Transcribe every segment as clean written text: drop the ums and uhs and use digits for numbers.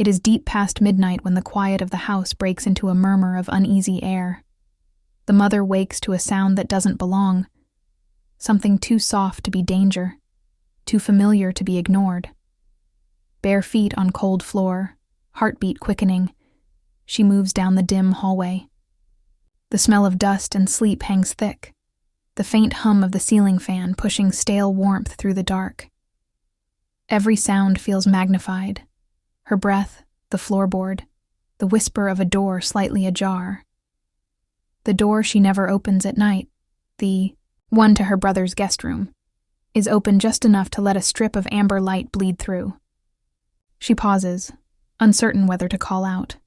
It is deep past midnight when the quiet of the house breaks into a murmur of uneasy air. The mother wakes to a sound that doesn't belong, something too soft to be danger, too familiar to be ignored. Bare feet on cold floor, heartbeat quickening, she moves down the dim hallway. The smell of dust and sleep hangs thick, the faint hum of the ceiling fan pushing stale warmth through the dark. Every sound feels magnified. Her breath, the floorboard, the whisper of a door slightly ajar. The door she never opens at night, the one to her brother's guest room, is open just enough to let a strip of amber light bleed through. She pauses, uncertain whether to call out.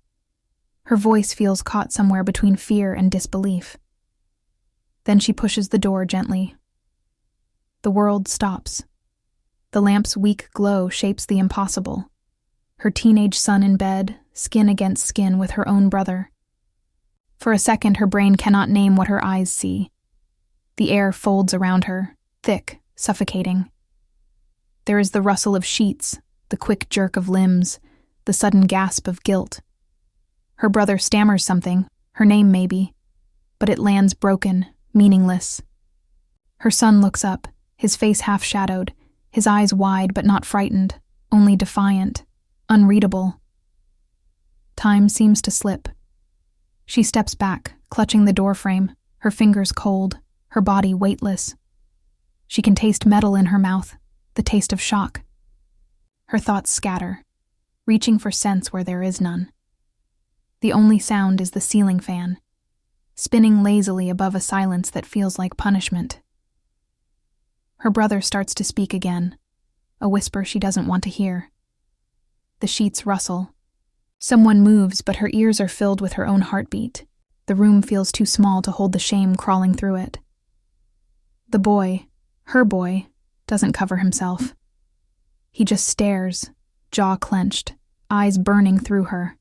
Her voice feels caught somewhere between fear and disbelief. Then she pushes the door gently. The world stops. The lamp's weak glow shapes the impossible. Her teenage son in bed, skin against skin with her own brother. For a second, her brain cannot name what her eyes see. The air folds around her, thick, suffocating. There is the rustle of sheets, the quick jerk of limbs, the sudden gasp of guilt. Her brother stammers something, her name maybe, but it lands broken, meaningless. Her son looks up, his face half-shadowed, his eyes wide but not frightened, only defiant, unreadable. Time seems to slip. She steps back, clutching the doorframe, her fingers cold, her body weightless. She can taste metal in her mouth, the taste of shock. Her thoughts scatter, reaching for sense where there is none. The only sound is the ceiling fan, spinning lazily above a silence that feels like punishment. Her brother starts to speak again, a whisper she doesn't want to hear. The sheets rustle. Someone moves, but her ears are filled with her own heartbeat. The room feels too small to hold the shame crawling through it. The boy, her boy, doesn't cover himself. He just stares, jaw clenched, eyes burning through her.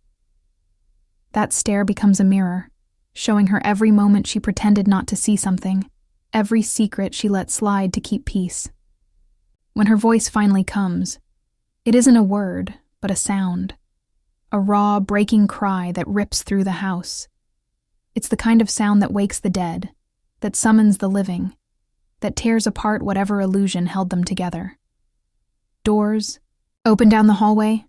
That stare becomes a mirror, showing her every moment she pretended not to see something, every secret she let slide to keep peace. When her voice finally comes, it isn't a word, but a sound. A raw, breaking cry that rips through the house. It's the kind of sound that wakes the dead, that summons the living, that tears apart whatever illusion held them together. Doors, open down the hallway,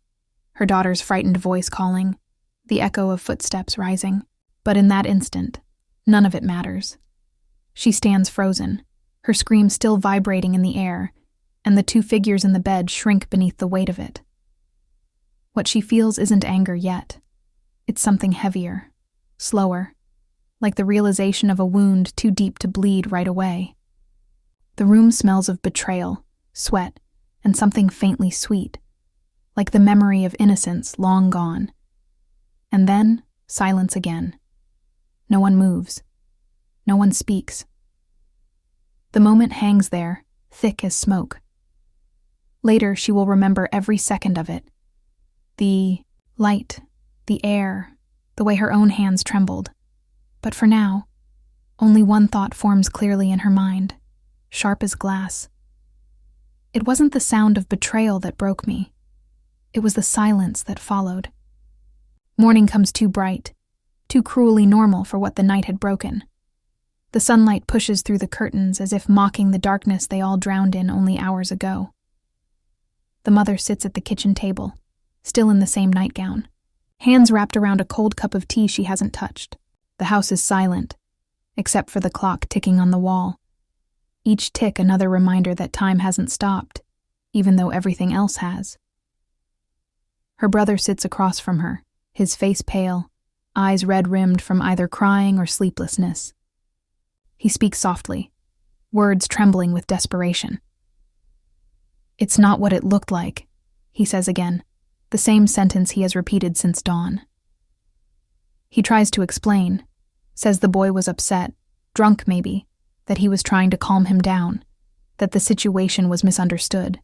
her daughter's frightened voice calling, the echo of footsteps rising. But in that instant, none of it matters. She stands frozen, her scream still vibrating in the air, and the two figures in the bed shrink beneath the weight of it. What she feels isn't anger yet. It's something heavier, slower, like the realization of a wound too deep to bleed right away. The room smells of betrayal, sweat, and something faintly sweet, like the memory of innocence long gone. And then, silence again. No one moves. No one speaks. The moment hangs there, thick as smoke. Later, she will remember every second of it. The light, the air, the way her own hands trembled. But for now, only one thought forms clearly in her mind, sharp as glass. It wasn't the sound of betrayal that broke me. It was the silence that followed. Morning comes too bright, too cruelly normal for what the night had broken. The sunlight pushes through the curtains as if mocking the darkness they all drowned in only hours ago. The mother sits at the kitchen table, still in the same nightgown, hands wrapped around a cold cup of tea she hasn't touched. The house is silent, except for the clock ticking on the wall. Each tick another reminder that time hasn't stopped, even though everything else has. Her brother sits across from her, his face pale, eyes red-rimmed from either crying or sleeplessness. He speaks softly, words trembling with desperation. "It's not what it looked like," he says again, the same sentence he has repeated since dawn. He tries to explain, says the boy was upset, drunk maybe, that he was trying to calm him down, that the situation was misunderstood.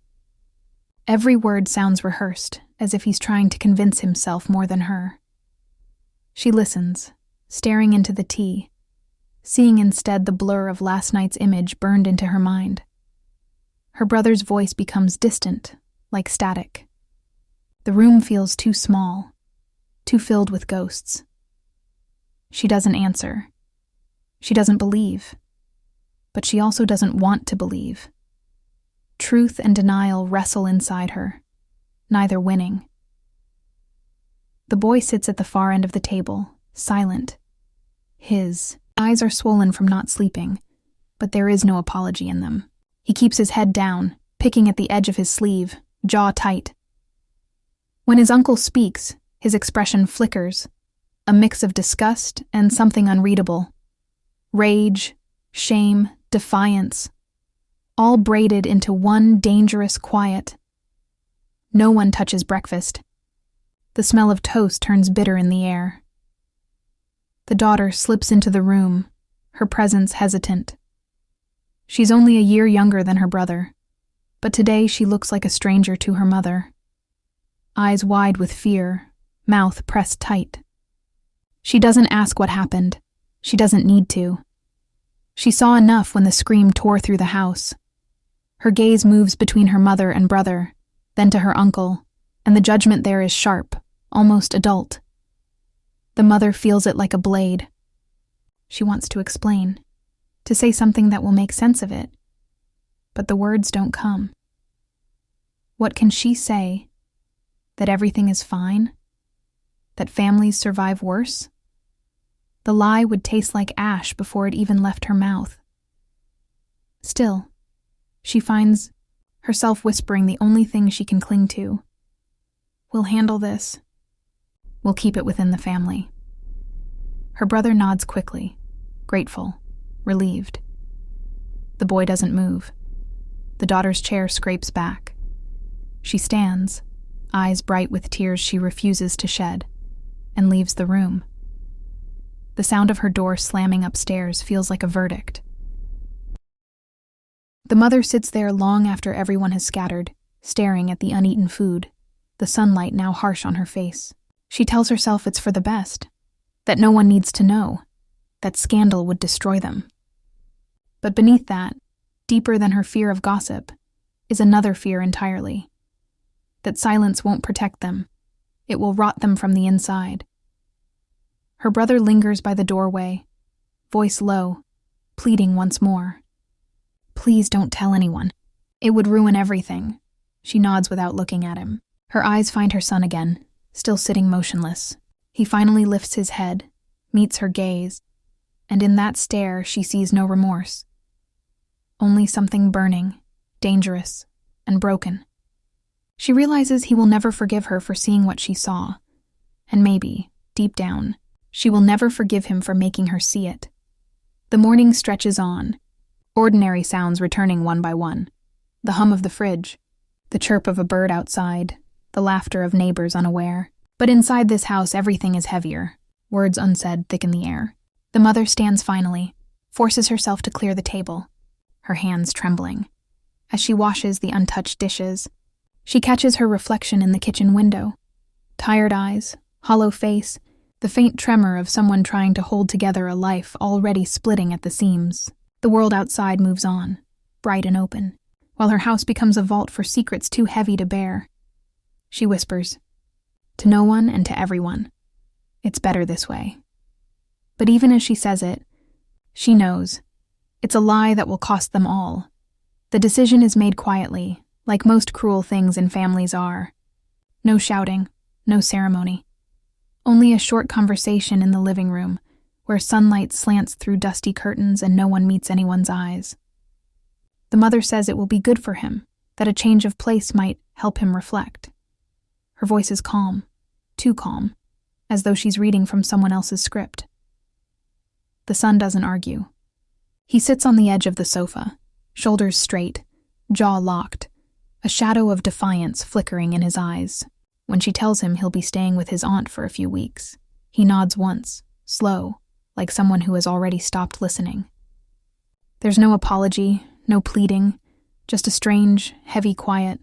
Every word sounds rehearsed, as if he's trying to convince himself more than her. She listens, staring into the tea, seeing instead the blur of last night's image burned into her mind. Her brother's voice becomes distant, like static. The room feels too small, too filled with ghosts. She doesn't answer. She doesn't believe. But she also doesn't want to believe. Truth and denial wrestle inside her, neither winning. The boy sits at the far end of the table, silent. His eyes are swollen from not sleeping, but there is no apology in them. He keeps his head down, picking at the edge of his sleeve, jaw tight. When his uncle speaks, his expression flickers, a mix of disgust and something unreadable. Rage, shame, defiance, all braided into one dangerous quiet. No one touches breakfast. The smell of toast turns bitter in the air. The daughter slips into the room, her presence hesitant. She's only a year younger than her brother, but today she looks like a stranger to her mother. Eyes wide with fear, mouth pressed tight. She doesn't ask what happened. She doesn't need to. She saw enough when the scream tore through the house. Her gaze moves between her mother and brother, then to her uncle, and the judgment there is sharp, almost adult. The mother feels it like a blade. She wants to explain, to say something that will make sense of it, but the words don't come. What can she say? That everything is fine? That families survive worse? The lie would taste like ash before it even left her mouth. Still, she finds herself whispering the only thing she can cling to. We'll handle this. We'll keep it within the family. Her brother nods quickly, grateful, relieved. The boy doesn't move. The daughter's chair scrapes back. She stands, eyes bright with tears she refuses to shed, and leaves the room. The sound of her door slamming upstairs feels like a verdict. The mother sits there long after everyone has scattered, staring at the uneaten food, the sunlight now harsh on her face. She tells herself it's for the best, that no one needs to know, that scandal would destroy them. But beneath that, deeper than her fear of gossip, is another fear entirely. That silence won't protect them. It will rot them from the inside. Her brother lingers by the doorway, voice low, pleading once more. Please don't tell anyone. It would ruin everything. She nods without looking at him. Her eyes find her son again, still sitting motionless. He finally lifts his head, meets her gaze, and in that stare she sees no remorse. Only something burning, dangerous, and broken. She realizes he will never forgive her for seeing what she saw, and maybe, deep down, she will never forgive him for making her see it. The morning stretches on, ordinary sounds returning one by one. The hum of the fridge, the chirp of a bird outside, the laughter of neighbors unaware. But inside this house everything is heavier. Words unsaid thicken the air. The mother stands finally, forces herself to clear the table, her hands trembling. As she washes the untouched dishes, she catches her reflection in the kitchen window. Tired eyes, hollow face, the faint tremor of someone trying to hold together a life already splitting at the seams. The world outside moves on, bright and open, while her house becomes a vault for secrets too heavy to bear. She whispers, to no one and to everyone, it's better this way. But even as she says it, she knows, it's a lie that will cost them all. The decision is made quietly, like most cruel things in families are. No shouting, no ceremony. Only a short conversation in the living room, where sunlight slants through dusty curtains and no one meets anyone's eyes. The mother says it will be good for him, that a change of place might help him reflect. Her voice is calm, too calm, as though she's reading from someone else's script. The son doesn't argue. He sits on the edge of the sofa, shoulders straight, jaw locked, a shadow of defiance flickering in his eyes. When she tells him he'll be staying with his aunt for a few weeks, he nods once, slow, like someone who has already stopped listening. There's no apology, no pleading, just a strange, heavy quiet.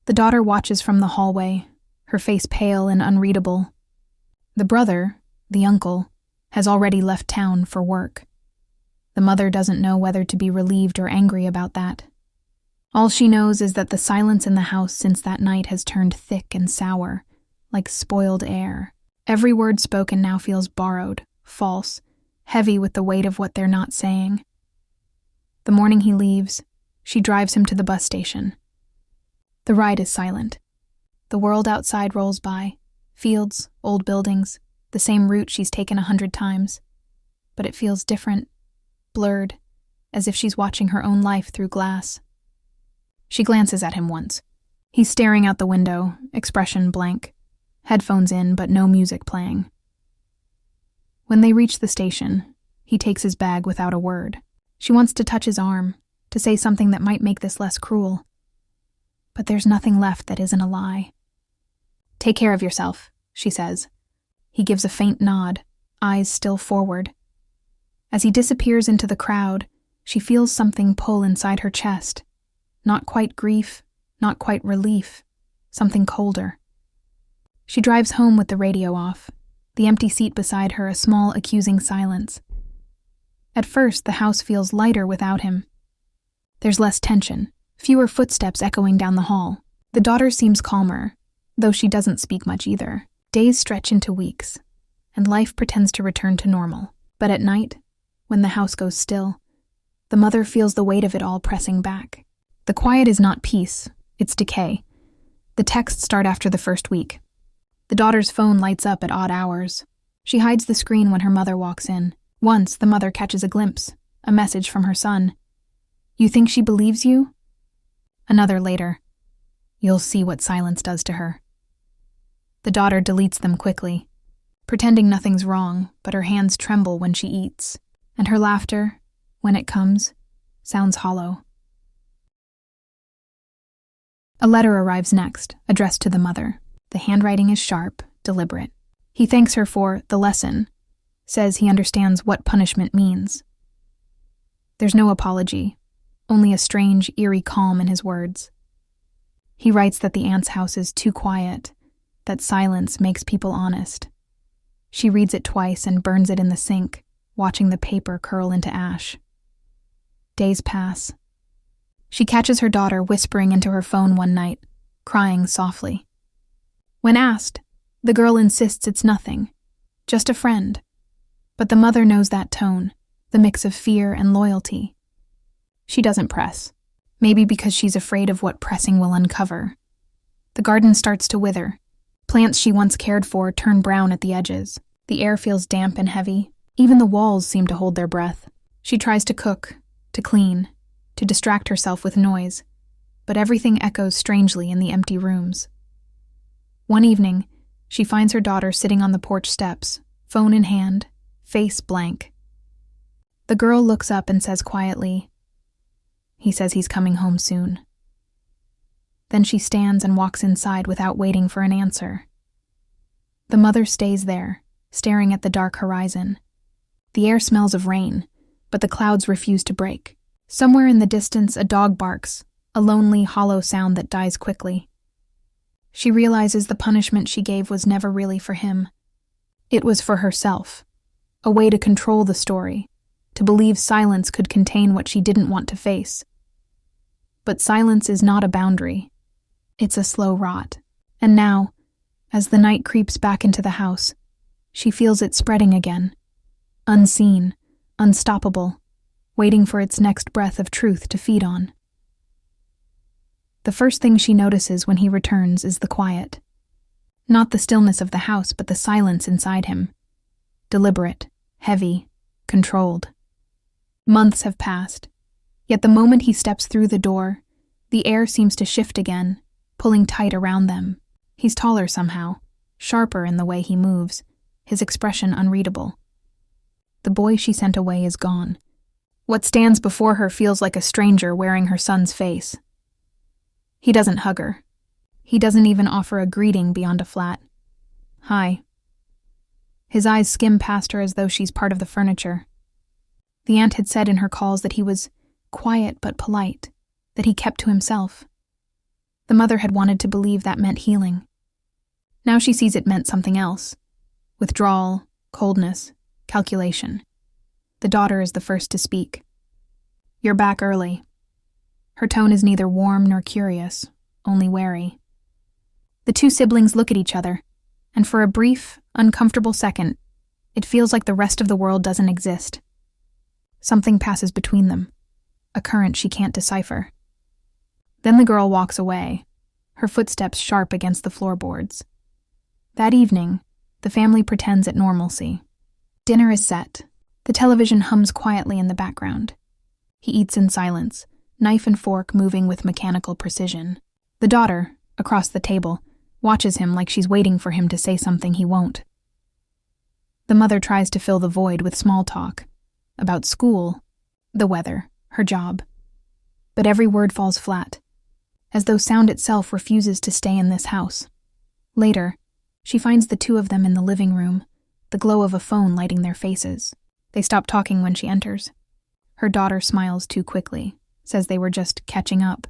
The daughter watches from the hallway, her face pale and unreadable. The brother, the uncle, has already left town for work. The mother doesn't know whether to be relieved or angry about that. All she knows is that the silence in the house since that night has turned thick and sour, like spoiled air. Every word spoken now feels borrowed, false, heavy with the weight of what they're not saying. The morning he leaves, she drives him to the bus station. The ride is silent. The world outside rolls by. Fields, old buildings, the same route she's taken 100 times. But it feels different, blurred, as if she's watching her own life through glass. She glances at him once. He's staring out the window, expression blank. Headphones in, but no music playing. When they reach the station, he takes his bag without a word. She wants to touch his arm, to say something that might make this less cruel. But there's nothing left that isn't a lie. "Take care of yourself," she says. He gives a faint nod, eyes still forward. As he disappears into the crowd, she feels something pull inside her chest. Not quite grief, not quite relief, something colder. She drives home with the radio off, the empty seat beside her a small accusing silence. At first, the house feels lighter without him. There's less tension, fewer footsteps echoing down the hall. The daughter seems calmer, though she doesn't speak much either. Days stretch into weeks, and life pretends to return to normal. But at night, when the house goes still, the mother feels the weight of it all pressing back. The quiet is not peace, it's decay. The texts start after the first week. The daughter's phone lights up at odd hours. She hides the screen when her mother walks in. Once, the mother catches a glimpse, a message from her son. "You think she believes you?" Another later. "You'll see what silence does to her." The daughter deletes them quickly, pretending nothing's wrong, but her hands tremble when she eats, and her laughter, when it comes, sounds hollow. A letter arrives next, addressed to the mother. The handwriting is sharp, deliberate. He thanks her for the lesson, says he understands what punishment means. There's no apology, only a strange, eerie calm in his words. He writes that the aunt's house is too quiet, that silence makes people honest. She reads it twice and burns it in the sink, watching the paper curl into ash. Days pass. She catches her daughter whispering into her phone one night, crying softly. When asked, the girl insists it's nothing, just a friend. But the mother knows that tone, the mix of fear and loyalty. She doesn't press, maybe because she's afraid of what pressing will uncover. The garden starts to wither. Plants she once cared for turn brown at the edges. The air feels damp and heavy. Even the walls seem to hold their breath. She tries to cook, to clean, to distract herself with noise, but everything echoes strangely in the empty rooms. One evening, she finds her daughter sitting on the porch steps, phone in hand, face blank. The girl looks up and says quietly, "He says he's coming home soon." Then she stands and walks inside without waiting for an answer. The mother stays there, staring at the dark horizon. The air smells of rain, but the clouds refuse to break. Somewhere in the distance, a dog barks, a lonely, hollow sound that dies quickly. She realizes the punishment she gave was never really for him. It was for herself, a way to control the story, to believe silence could contain what she didn't want to face. But silence is not a boundary. It's a slow rot. And now, as the night creeps back into the house, she feels it spreading again, unseen, unstoppable, waiting for its next breath of truth to feed on. The first thing she notices when he returns is the quiet. Not the stillness of the house, but the silence inside him. Deliberate, heavy, controlled. Months have passed, yet the moment he steps through the door, the air seems to shift again, pulling tight around them. He's taller somehow, sharper in the way he moves, his expression unreadable. The boy she sent away is gone. What stands before her feels like a stranger wearing her son's face. He doesn't hug her. He doesn't even offer a greeting beyond a flat "Hi." His eyes skim past her as though she's part of the furniture. The aunt had said in her calls that he was quiet but polite, that he kept to himself. The mother had wanted to believe that meant healing. Now she sees it meant something else. Withdrawal, coldness, calculation. The daughter is the first to speak. "You're back early." Her tone is neither warm nor curious, only wary. The two siblings look at each other, and for a brief, uncomfortable second, it feels like the rest of the world doesn't exist. Something passes between them, a current she can't decipher. Then the girl walks away, her footsteps sharp against the floorboards. That evening, the family pretends at normalcy. Dinner is set. The television hums quietly in the background. He eats in silence, knife and fork moving with mechanical precision. The daughter, across the table, watches him like she's waiting for him to say something he won't. The mother tries to fill the void with small talk, about school, the weather, her job. But every word falls flat, as though sound itself refuses to stay in this house. Later, she finds the two of them in the living room, the glow of a phone lighting their faces. They stop talking when she enters. Her daughter smiles too quickly, says they were just catching up.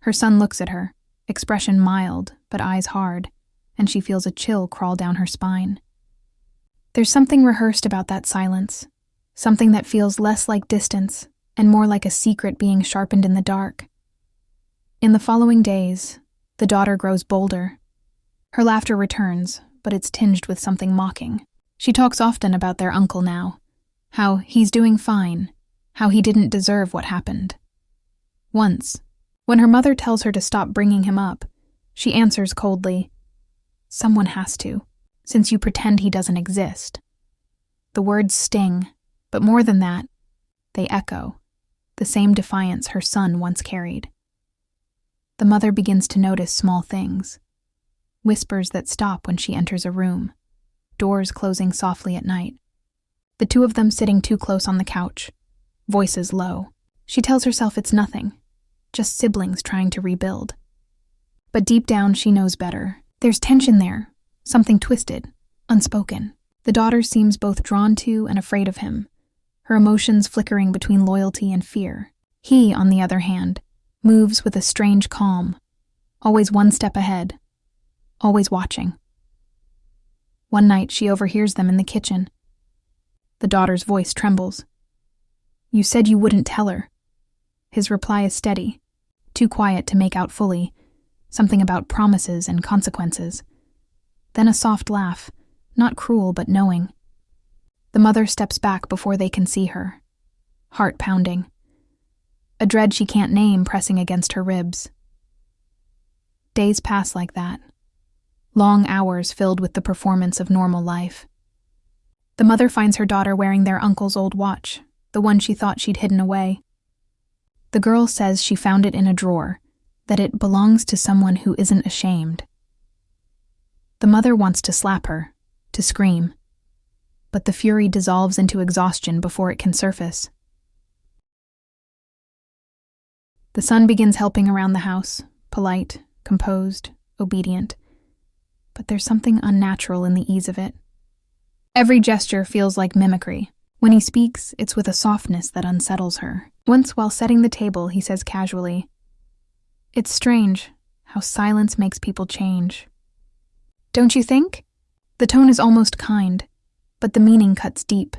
Her son looks at her, expression mild, but eyes hard, and she feels a chill crawl down her spine. There's something rehearsed about that silence, something that feels less like distance and more like a secret being sharpened in the dark. In the following days, the daughter grows bolder. Her laughter returns, but it's tinged with something mocking. She talks often about their uncle now, how he's doing fine, how he didn't deserve what happened. Once, when her mother tells her to stop bringing him up, she answers coldly, "Someone has to, since you pretend he doesn't exist." The words sting, but more than that, they echo, the same defiance her son once carried. The mother begins to notice small things. Whispers that stop when she enters a room, doors closing softly at night. The two of them sitting too close on the couch, voices low. She tells herself it's nothing, just siblings trying to rebuild. But deep down she knows better. There's tension there, something twisted, unspoken. The daughter seems both drawn to and afraid of him, her emotions flickering between loyalty and fear. He, on the other hand, moves with a strange calm, always one step ahead, always watching. One night she overhears them in the kitchen. The daughter's voice trembles. "You said you wouldn't tell her." His reply is steady, too quiet to make out fully, something about promises and consequences. Then a soft laugh, not cruel but knowing. The mother steps back before they can see her, heart pounding, a dread she can't name pressing against her ribs. Days pass like that, long hours filled with the performance of normal life. The mother finds her daughter wearing their uncle's old watch, the one she thought she'd hidden away. The girl says she found it in a drawer, that it belongs to someone who isn't ashamed. The mother wants to slap her, to scream, but the fury dissolves into exhaustion before it can surface. The son begins helping around the house, polite, composed, obedient, but there's something unnatural in the ease of it. Every gesture feels like mimicry. When he speaks, it's with a softness that unsettles her. Once, while setting the table, he says casually, "It's strange how silence makes people change. Don't you think?" The tone is almost kind, but the meaning cuts deep.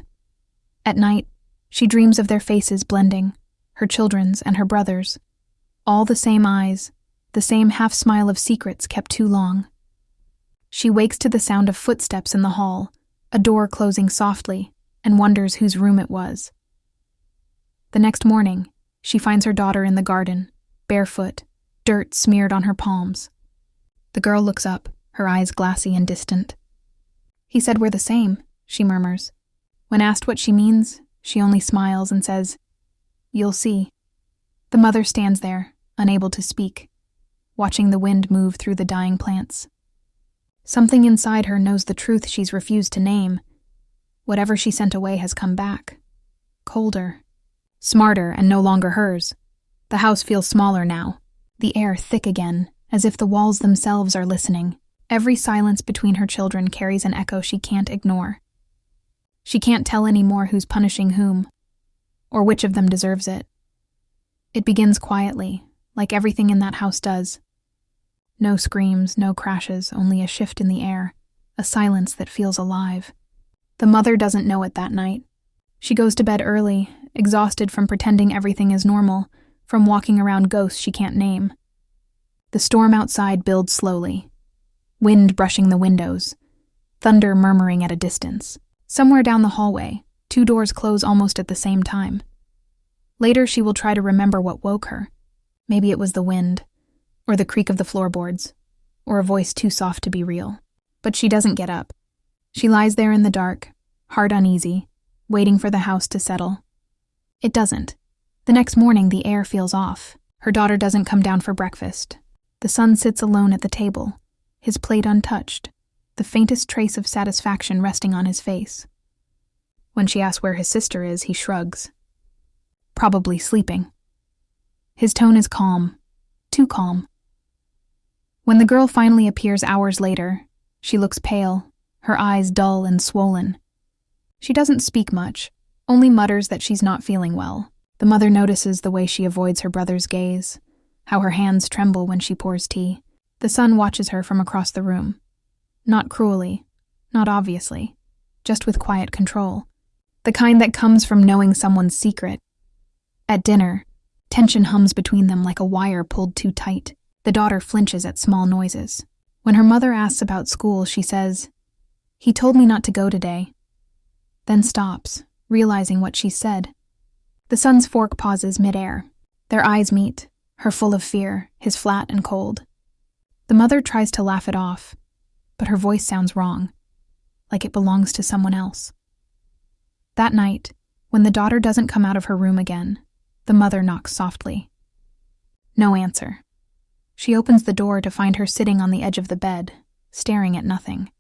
At night, she dreams of their faces blending, her children's and her brother's. All the same eyes, the same half-smile of secrets kept too long. She wakes to the sound of footsteps in the hall, a door closing softly, and wonders whose room it was. The next morning, she finds her daughter in the garden, barefoot, dirt smeared on her palms. The girl looks up, her eyes glassy and distant. "He said we're the same," she murmurs. When asked what she means, she only smiles and says, "You'll see." The mother stands there, unable to speak, watching the wind move through the dying plants. Something inside her knows the truth she's refused to name. Whatever she sent away has come back. Colder. Smarter and no longer hers. The house feels smaller now. The air thick again, as if the walls themselves are listening. Every silence between her children carries an echo she can't ignore. She can't tell anymore who's punishing whom, or which of them deserves it. It begins quietly, like everything in that house does. No screams, no crashes, only a shift in the air, a silence that feels alive. The mother doesn't know it that night. She goes to bed early, exhausted from pretending everything is normal, from walking around ghosts she can't name. The storm outside builds slowly, wind brushing the windows, thunder murmuring at a distance. Somewhere down the hallway, 2 doors close almost at the same time. Later she will try to remember what woke her. Maybe it was the wind, or the creak of the floorboards, or a voice too soft to be real. But she doesn't get up. She lies there in the dark, heart uneasy, waiting for the house to settle. It doesn't. The next morning the air feels off. Her daughter doesn't come down for breakfast. The son sits alone at the table, his plate untouched, the faintest trace of satisfaction resting on his face. When she asks where his sister is, he shrugs. Probably sleeping. His tone is calm, too calm. When the girl finally appears hours later, she looks pale, her eyes dull and swollen. She doesn't speak much, only mutters that she's not feeling well. The mother notices the way she avoids her brother's gaze, how her hands tremble when she pours tea. The son watches her from across the room. Not cruelly, not obviously, just with quiet control. The kind that comes from knowing someone's secret. At dinner, tension hums between them like a wire pulled too tight. The daughter flinches at small noises. When her mother asks about school, she says, "He told me not to go today." Then stops, realizing what she said. The son's fork pauses midair. Their eyes meet, her full of fear, his flat and cold. The mother tries to laugh it off, but her voice sounds wrong, like it belongs to someone else. That night, when the daughter doesn't come out of her room again, the mother knocks softly. No answer. She opens the door to find her sitting on the edge of the bed, staring at nothing.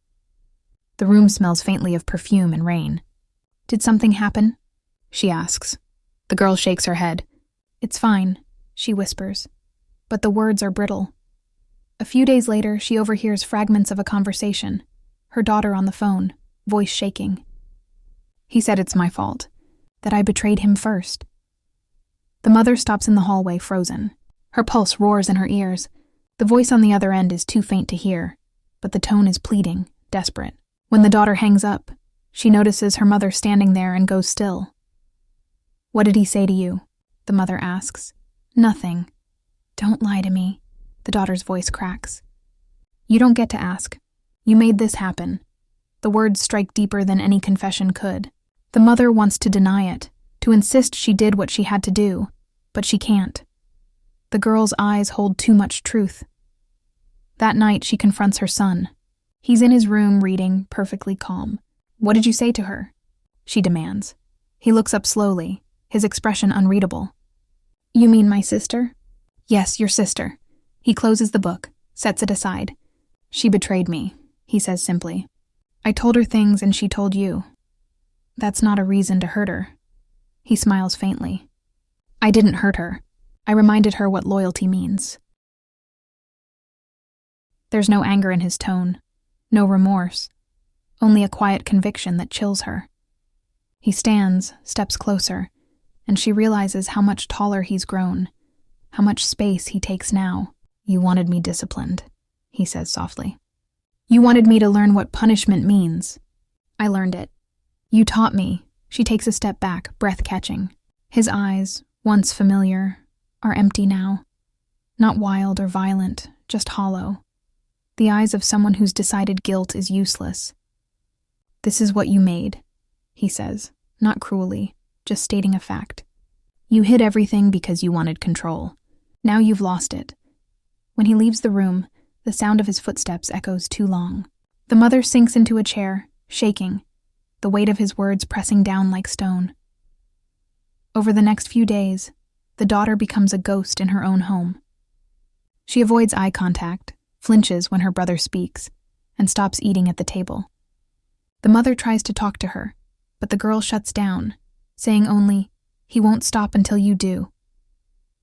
The room smells faintly of perfume and rain. "Did something happen?" she asks. The girl shakes her head. "It's fine," she whispers, but the words are brittle. A few days later, she overhears fragments of a conversation, her daughter on the phone, voice shaking. "He said it's my fault, that I betrayed him first." The mother stops in the hallway, frozen. Her pulse roars in her ears. The voice on the other end is too faint to hear, but the tone is pleading, desperate. When the daughter hangs up, she notices her mother standing there and goes still. "What did he say to you?" the mother asks. "Nothing." "Don't lie to me," the daughter's voice cracks. "You don't get to ask. You made this happen." The words strike deeper than any confession could. The mother wants to deny it, to insist she did what she had to do, but she can't. The girl's eyes hold too much truth. That night, she confronts her son. He's in his room reading, perfectly calm. "What did you say to her?" she demands. He looks up slowly, his expression unreadable. "You mean my sister?" "Yes, your sister." He closes the book, sets it aside. "She betrayed me," he says simply. "I told her things and she told you. That's not a reason to hurt her." He smiles faintly. "I didn't hurt her. I reminded her what loyalty means." There's no anger in his tone, no remorse, only a quiet conviction that chills her. He stands, steps closer, and she realizes how much taller he's grown, how much space he takes now. "You wanted me disciplined," he says softly. "You wanted me to learn what punishment means. I learned it. You taught me." She takes a step back, breath catching. His eyes, once familiar, are empty now. Not wild or violent, just hollow. The eyes of someone who's decided guilt is useless. "This is what you made," he says, not cruelly, just stating a fact. "You hid everything because you wanted control. Now you've lost it." When he leaves the room, the sound of his footsteps echoes too long. The mother sinks into a chair, shaking, the weight of his words pressing down like stone. Over the next few days, the daughter becomes a ghost in her own home. She avoids eye contact, flinches when her brother speaks, and stops eating at the table. The mother tries to talk to her, but the girl shuts down, saying only, "He won't stop until you do."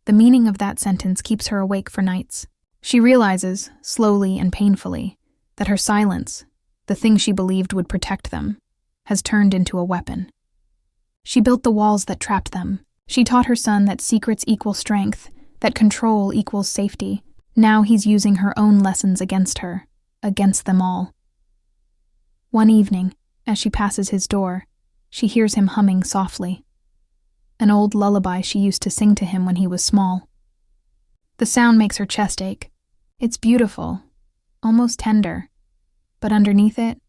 The meaning of that sentence keeps her awake for nights. She realizes, slowly and painfully, that her silence, the thing she believed would protect them, has turned into a weapon. She built the walls that trapped them. She taught her son that secrets equal strength, that control equals safety. Now he's using her own lessons against her, against them all. One evening, as she passes his door, she hears him humming softly. an old lullaby she used to sing to him when he was small. The sound makes her chest ache. It's beautiful, almost tender, but underneath it,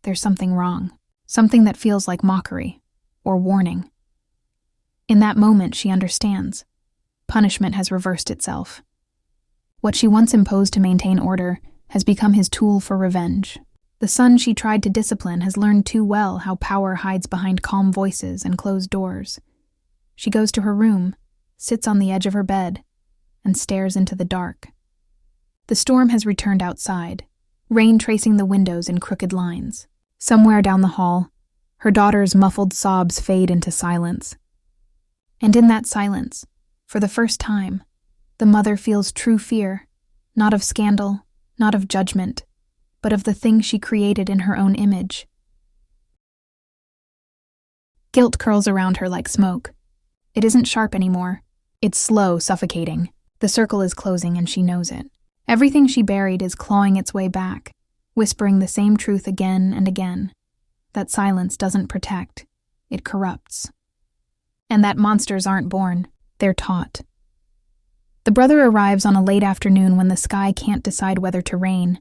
there's something wrong, something that feels like mockery or warning. In that moment, she understands. Punishment has reversed itself. What she once imposed to maintain order has become his tool for revenge. The son she tried to discipline has learned too well how power hides behind calm voices and closed doors. She goes to her room, sits on the edge of her bed, and stares into the dark. The storm has returned outside, rain tracing the windows in crooked lines. Somewhere down the hall, her daughter's muffled sobs fade into silence. And in that silence, for the first time, the mother feels true fear, not of scandal, not of judgment, but of the thing she created in her own image. Guilt curls around her like smoke. It isn't sharp anymore. It's slow, suffocating. The circle is closing and she knows it. Everything she buried is clawing its way back, whispering the same truth again and again. That silence doesn't protect. It corrupts. And that monsters aren't born. They're taught. The brother arrives on a late afternoon when the sky can't decide whether to rain.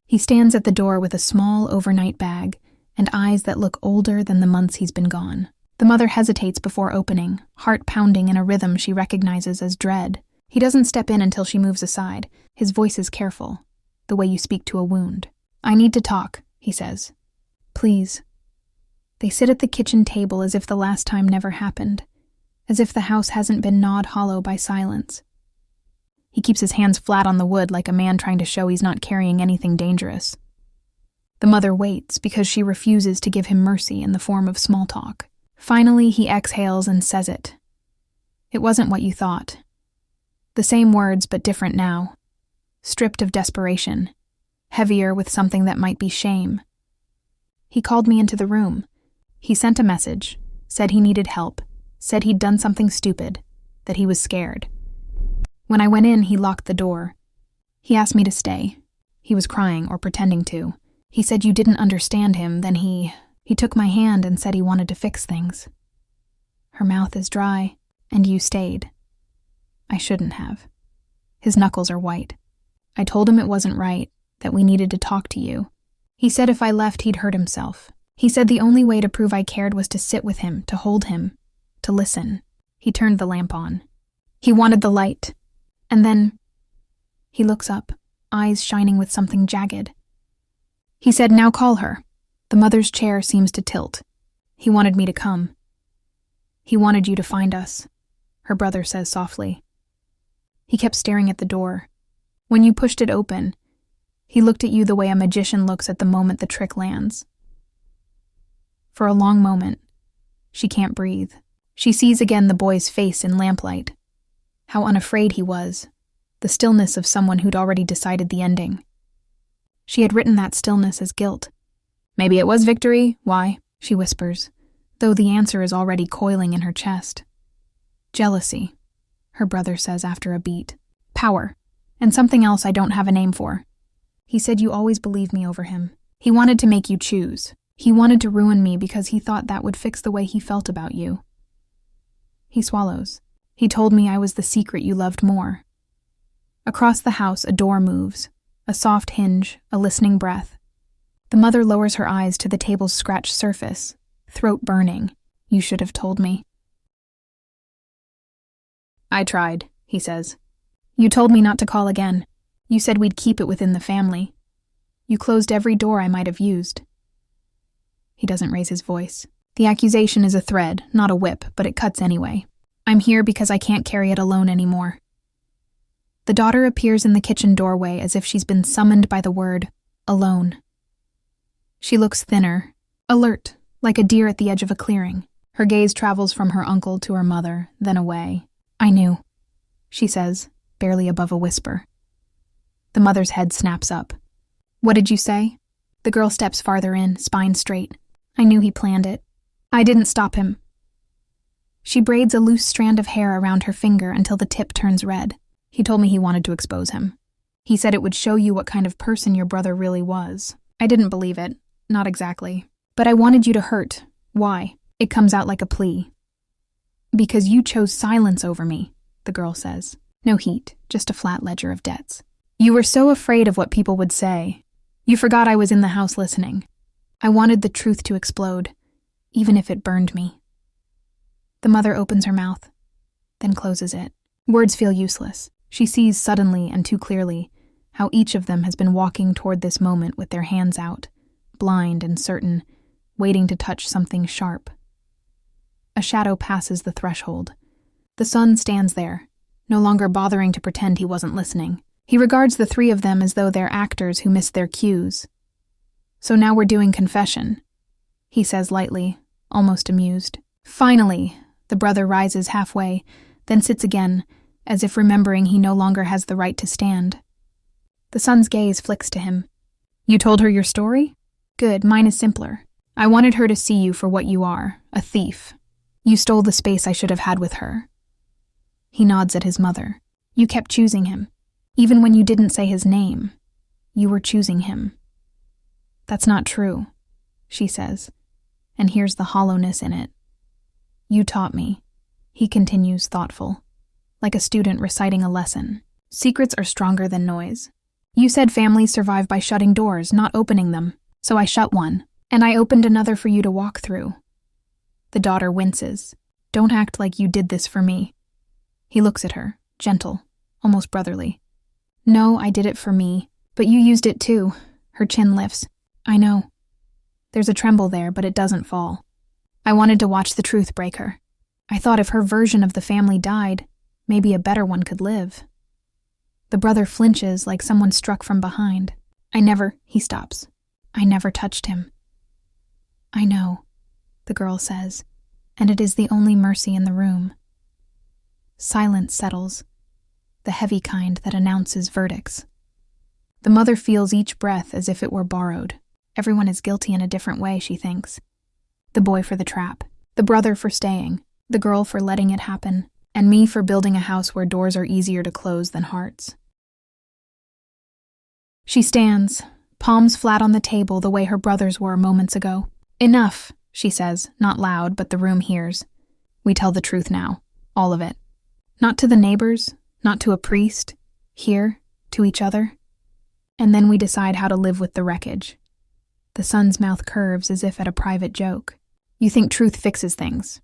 He stands at the door with a small overnight bag and eyes that look older than the months he's been gone. The mother hesitates before opening, heart pounding in a rhythm she recognizes as dread. He doesn't step in until she moves aside. His voice is careful, the way you speak to a wound. "I need to talk," he says. "Please." They sit at the kitchen table as if the last time never happened, as if the house hasn't been gnawed hollow by silence. He keeps his hands flat on the wood like a man trying to show he's not carrying anything dangerous. The mother waits because she refuses to give him mercy in the form of small talk. Finally, he exhales and says it. It wasn't what you thought. The same words, but different now. Stripped of desperation. Heavier with something that might be shame. He called me into the room. He sent a message, said he needed help, said he'd done something stupid, that he was scared. When I went in, he locked the door. He asked me to stay. He was crying or pretending to. He said you didn't understand him, then he took my hand and said he wanted to fix things. Her mouth is dry, and you stayed. I shouldn't have. His knuckles are white. I told him it wasn't right, that we needed to talk to you. He said if I left, he'd hurt himself. He said the only way to prove I cared was to sit with him, to hold him, to listen. He turned the lamp on. He wanted the light. And then he looks up, eyes shining with something jagged. He said, "Now call her." The mother's chair seems to tilt. He wanted me to come. He wanted you to find us, her brother says softly. He kept staring at the door. When you pushed it open, he looked at you the way a magician looks at the moment the trick lands. For a long moment, she can't breathe. She sees again the boy's face in lamplight. How unafraid he was, the stillness of someone who'd already decided the ending. She had written that stillness as guilt. "Maybe it was victory, why?" she whispers, though the answer is already coiling in her chest. "Jealousy," her brother says after a beat. "Power, and something else I don't have a name for. He said you always believed me over him. He wanted to make you choose. He wanted to ruin me because he thought that would fix the way he felt about you." He swallows. "He told me I was the secret you loved more." Across the house, a door moves. A soft hinge, a listening breath. The mother lowers her eyes to the table's scratched surface, throat burning. "You should have told me." "I tried," he says. "You told me not to call again. You said we'd keep it within the family. You closed every door I might have used." He doesn't raise his voice. "The accusation is a thread, not a whip, but it cuts anyway. I'm here because I can't carry it alone anymore." The daughter appears in the kitchen doorway as if she's been summoned by the word, alone. She looks thinner, alert, like a deer at the edge of a clearing. Her gaze travels from her uncle to her mother, then away. "I knew," she says, barely above a whisper. The mother's head snaps up. "What did you say?" The girl steps farther in, spine straight. "I knew he planned it. I didn't stop him." She braids a loose strand of hair around her finger until the tip turns red. "He told me he wanted to expose him. He said it would show you what kind of person your brother really was. I didn't believe it. Not exactly. But I wanted you to hurt. Why? It comes out like a plea. Because you chose silence over me, the girl says. No heat, just a flat ledger of debts. You were so afraid of what people would say. You forgot I was in the house listening. I wanted the truth to explode, even if it burned me. The mother opens her mouth, then closes it. Words feel useless. She sees suddenly and too clearly how each of them has been walking toward this moment with their hands out, blind and certain, waiting to touch something sharp. A shadow passes the threshold. The son stands there, no longer bothering to pretend he wasn't listening. He regards the three of them as though they're actors who missed their cues. So now we're doing confession, he says lightly, almost amused. Finally, the brother rises halfway, then sits again, as if remembering he no longer has the right to stand. The son's gaze flicks to him. You told her your story? Good, mine is simpler. I wanted her to see you for what you are, a thief. You stole the space I should have had with her. He nods at his mother. You kept choosing him. Even when you didn't say his name, you were choosing him. That's not true, she says, and hears the hollowness in it. You taught me, he continues, thoughtful, like a student reciting a lesson. Secrets are stronger than noise. You said families survive by shutting doors, not opening them, so I shut one, and I opened another for you to walk through. The daughter winces. Don't act like you did this for me. He looks at her, gentle, almost brotherly. No, I did it for me, but you used it too. Her chin lifts. I know. There's a tremble there, but it doesn't fall. I wanted to watch the truth break her. I thought if her version of the family died, maybe a better one could live. The brother flinches like someone struck from behind. He stops. I never touched him. I know, the girl says, and it is the only mercy in the room. Silence settles, the heavy kind that announces verdicts. The mother feels each breath as if it were borrowed. Everyone is guilty in a different way, she thinks. The boy for the trap, the brother for staying, the girl for letting it happen, and me for building a house where doors are easier to close than hearts. She stands, palms flat on the table the way her brothers were moments ago. Enough, she says, not loud, but the room hears. We tell the truth now, all of it. Not to the neighbors, not to a priest, here, to each other. And then we decide how to live with the wreckage. The son's mouth curves as if at a private joke. You think truth fixes things?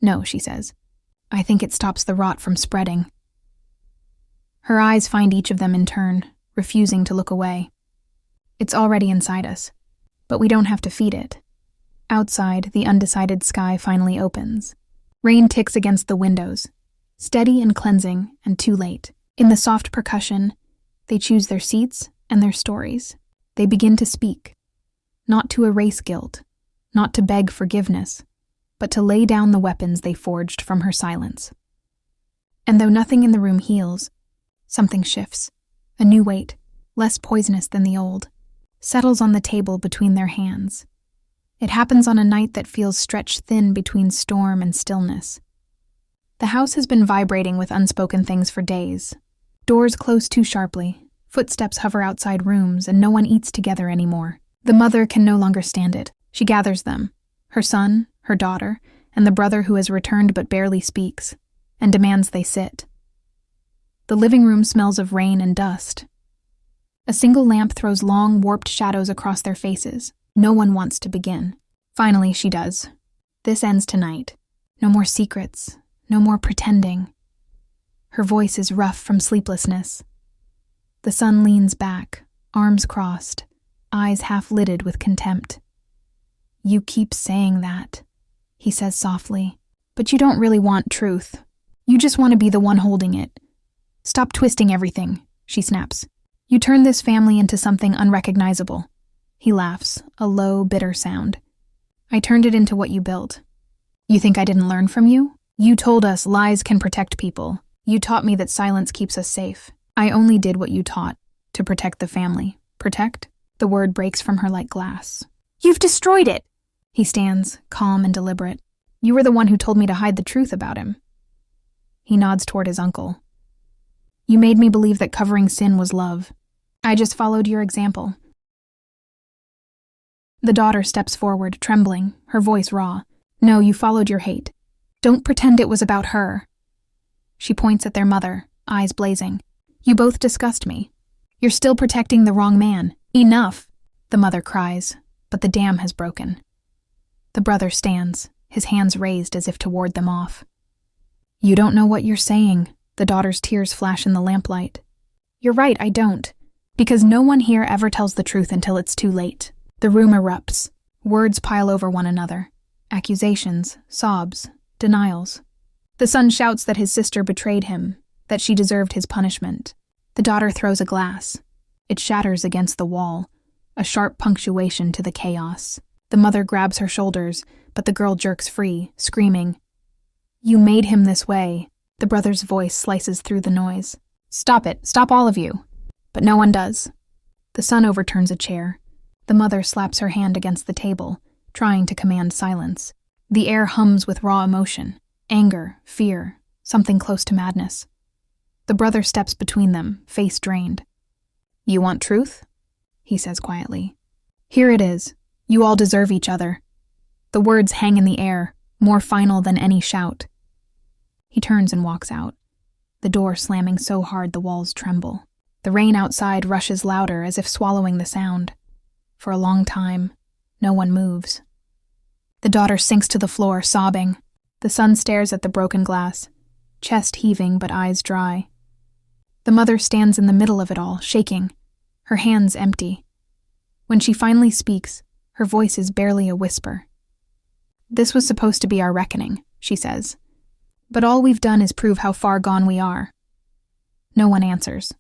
No, she says. I think it stops the rot from spreading. Her eyes find each of them in turn, refusing to look away. It's already inside us, but we don't have to feed it. Outside, the undecided sky finally opens. Rain ticks against the windows, steady and cleansing, and too late. In the soft percussion, they choose their seats and their stories. They begin to speak, not to erase guilt, not to beg forgiveness, but to lay down the weapons they forged from her silence. And though nothing in the room heals, something shifts. A new weight, less poisonous than the old, settles on the table between their hands. It happens on a night that feels stretched thin between storm and stillness. The house has been vibrating with unspoken things for days. Doors close too sharply, footsteps hover outside rooms, and no one eats together anymore. The mother can no longer stand it. She gathers them, her son, her daughter, and the brother who has returned but barely speaks, and demands they sit. The living room smells of rain and dust. A single lamp throws long, warped shadows across their faces. No one wants to begin. Finally, she does. This ends tonight. No more secrets. No more pretending. Her voice is rough from sleeplessness. The son leans back, arms crossed, eyes half-lidded with contempt. You keep saying that, he says softly, but you don't really want truth. You just want to be the one holding it. Stop twisting everything, she snaps. You turned this family into something unrecognizable. He laughs, a low, bitter sound. I turned it into what you built. You think I didn't learn from you? You told us lies can protect people. You taught me that silence keeps us safe. I only did what you taught, to protect the family. Protect? The word breaks from her like glass. You've destroyed it! He stands, calm and deliberate. You were the one who told me to hide the truth about him. He nods toward his uncle. You made me believe that covering sin was love. I just followed your example. The daughter steps forward, trembling, her voice raw. No, you followed your hate. Don't pretend it was about her. She points at their mother, eyes blazing. You both disgust me. You're still protecting the wrong man. Enough, the mother cries, but the dam has broken. The brother stands, his hands raised as if to ward them off. You don't know what you're saying, the daughter's tears flash in the lamplight. You're right, I don't. Because no one here ever tells the truth until it's too late. The room erupts. Words pile over one another. Accusations, sobs, denials. The son shouts that his sister betrayed him, that she deserved his punishment. The daughter throws a glass. It shatters against the wall, a sharp punctuation to the chaos. The mother grabs her shoulders, but the girl jerks free, screaming. You made him this way. The brother's voice slices through the noise. Stop it, stop all of you. But no one does. The son overturns a chair. The mother slaps her hand against the table, trying to command silence. The air hums with raw emotion, anger, fear, something close to madness. The brother steps between them, face drained. You want truth? He says quietly. Here it is. You all deserve each other. The words hang in the air, more final than any shout. He turns and walks out, the door slamming so hard the walls tremble. The rain outside rushes louder as if swallowing the sound. For a long time, no one moves. The daughter sinks to the floor, sobbing. The son stares at the broken glass, chest heaving but eyes dry. The mother stands in the middle of it all, shaking, her hands empty. When she finally speaks, her voice is barely a whisper. This was supposed to be our reckoning, she says. But all we've done is prove how far gone we are. No one answers.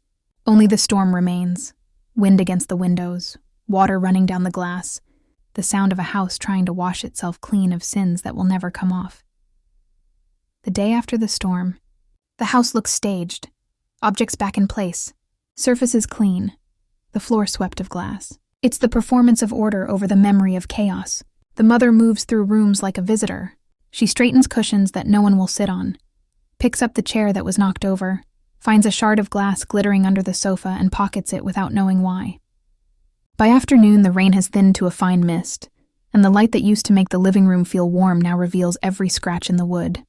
Only the storm remains. Wind against the windows, water running down the glass, the sound of a house trying to wash itself clean of sins that will never come off. The day after the storm, the house looks staged, objects back in place, surfaces clean, the floor swept of glass. It's the performance of order over the memory of chaos. The mother moves through rooms like a visitor. She straightens cushions that no one will sit on, picks up the chair that was knocked over, finds a shard of glass glittering under the sofa and pockets it without knowing why. By afternoon, the rain has thinned to a fine mist, and the light that used to make the living room feel warm now reveals every scratch in the wood.